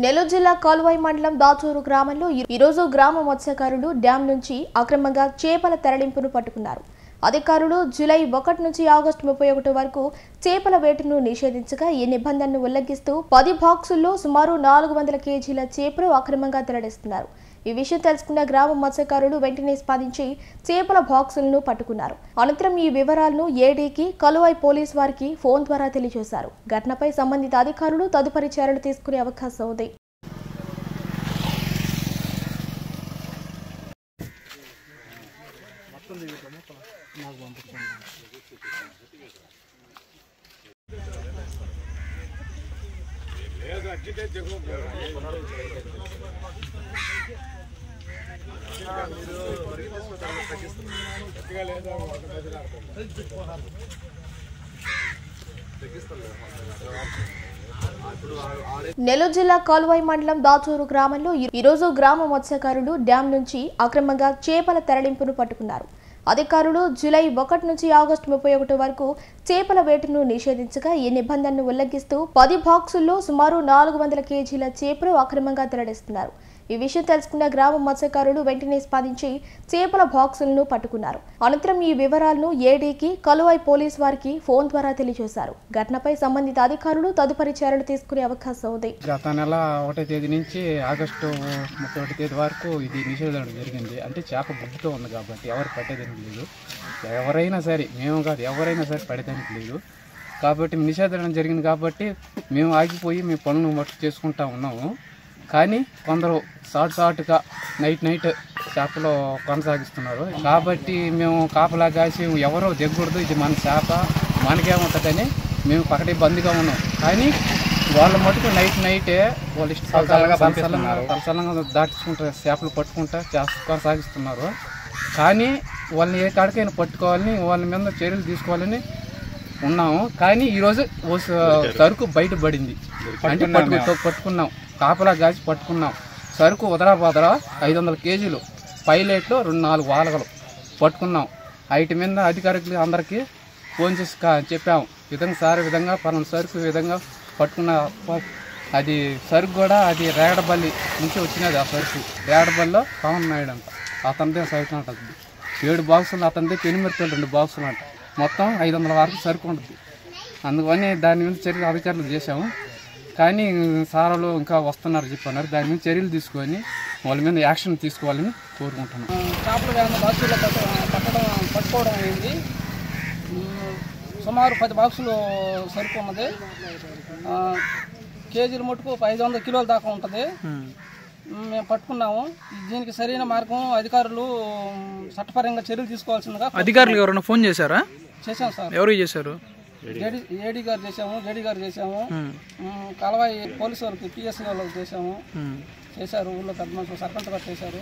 నెల్లూరు జిల్లా కాలువాయి మండలం దాచూరు గ్రామంలో ఈరోజు గ్రామ మత్స్యకారులు డ్యాం నుంచి అక్రమంగా చేపల తరలింపును పట్టుకున్నారు. అధికారులు జూలై 1 నుంచి ఆగస్టు 31 వరకు చేపల వేటను నిషేధించగా ఈ నిబంధనను ఉల్లంఘిస్తూ 10 బాక్సుల్లో సుమారు 400 కేజీల చేపలు అక్రమంగా తరలిస్తున్నారు. ఈ విషయం తెలుసుకున్న గ్రామ మత్స్యకారులు వెంటనే స్పందించి చేపల బాక్సులను పట్టుకున్నారు. అనంతరం ఈ వివరాలను ఏడీకి కాలువాయి పోలీసు వారికి ఫోన్ ద్వారా తెలియజేశారు. ఘటనపై సంబంధిత అధికారులు తదుపరి చర్యలు తీసుకునే అవకాశం ఉంది. నెల్లూరు జిల్లా కాలువాయి మండలం దాచూరు గ్రామంలో ఈరోజు గ్రామ మత్స్యకారులు డ్యాం నుంచి అక్రమంగా చేపల తరలింపును పట్టుకున్నారు. అధికారులు జూలై 1 నుంచి ఆగస్టు 31 వరకు చేపల వేటను నిషేధించగా ఈ నిబంధనను ఉల్లంఘిస్తూ 10 బాక్సుల్లో సుమారు 400 కేజీల చేపలు అక్రమంగా తరలిస్తున్నారు. ఈ విషయం తెలుసుకున్న గ్రామ మత్స్యకారులు వెంటనే స్పందించి చేపల బాక్సులను పట్టుకున్నారు. అనంతరం ఈ వివరాలను ఏడీకి కాలువాయి పోలీసు వారికి ఫోన్ ద్వారా తెలియజేశారు. ఘటనపై సంబంధిత అధికారులు తదుపరి చర్యలు తీసుకునే అవకాశం ఉంది. గత నెల 1వ తేదీ నుంచి ఆగస్టు 31 తేదీ వరకు ఇది నిషేధం జరిగింది. అంటే చేప గుడ్డుతో ఉంది కాబట్టి ఎవరు పట్టేదానికి లేదు. ఎవరైనా సరే, మేము కాదు, ఎవరైనా సరే పడేదానికి లేదు. కాబట్టి నిషేధం జరిగింది కాబట్టి మేము ఆగిపోయి మేము పనులు మట్టు చేసుకుంటా ఉన్నాము. కానీ కొందరు షార్ట్గా నైట్ చేపలు కొనసాగిస్తున్నారు. కాబట్టి మేము కాపలా కాసి ఎవరో దిగకూడదు, ఇది మన చేప మనకేముంటుందని మేము పక్కనే బందీగా ఉన్నాం. కానీ వాళ్ళ మటుకు నైటే వాళ్ళు తలసలంగా దాటించుకుంటారు, చేపలు పట్టుకుంటా కొనసాగిస్తున్నారు. కానీ వాళ్ళని ఏ కాడికైనా పట్టుకోవాలని, వాళ్ళ మీద చర్యలు తీసుకోవాలని ఉన్నాము. కానీ ఈరోజు సరుకు బయటపడింది. అంటే పట్టుకున్నాం, కాపలా కాసి పట్టుకున్నాం. సరుకు ఉదరా 500 కేజీలు, పైలెట్లు 2-4 వాలగలు పట్టుకున్నాం. వాటి మీద అధికారులు అందరికీ ఫోన్ చేసి చెప్పాము, విధంగా సార్ విధంగా పలానా సరుకు విధంగా పట్టుకున్న. అది సరుకు కూడా అది రేగడబల్లి నుంచి వచ్చినది. ఆ సరుకు రేగడబల్లిలో పవన్ నాయుడు అంట, అతనిదే సరుకు ఉంటుంది. 7 బాక్సులు అతనిదే, పెనుమిరపలు 2 బాక్సులు అంట. మొత్తం 500 వరకు సరుకు ఉంటుంది. అందుకని దాని మీద చర్యలు అధికారులు చేశాము. కానీ సారాలు ఇంకా వస్తున్నారు చెప్పన్నారు. దాని మీద చర్యలు తీసుకొని వాళ్ళ మీద యాక్షన్ తీసుకోవాలని కోరుకుంటున్నాం. చేపలు వేల బాక్సుల్లో పట్టుకోవడం అయింది. సుమారు 10 బాక్సులు సరుకు ఉన్నది. కేజీల మటుకు 500 కిలోల దాకా ఉంటుంది. మేము పట్టుకున్నాము. దీనికి సరైన మార్గం అధికారులు చట్టపరంగా చర్యలు తీసుకోవాల్సిందిగా. అధికారులు ఎవరైనా ఫోన్ చేశారా? చేశాం సార్. ఎవరు చేశారు? ఏడీ గారు చేసాము, జేడీ గారు చేసాము, కాలువాయి పోలీసు వాళ్ళకి, పిఎస్సీ వాళ్ళకి చేశారు. ఊళ్ళో పెద్ద మనుషులు సర్పంచ్ గారు చేశారు.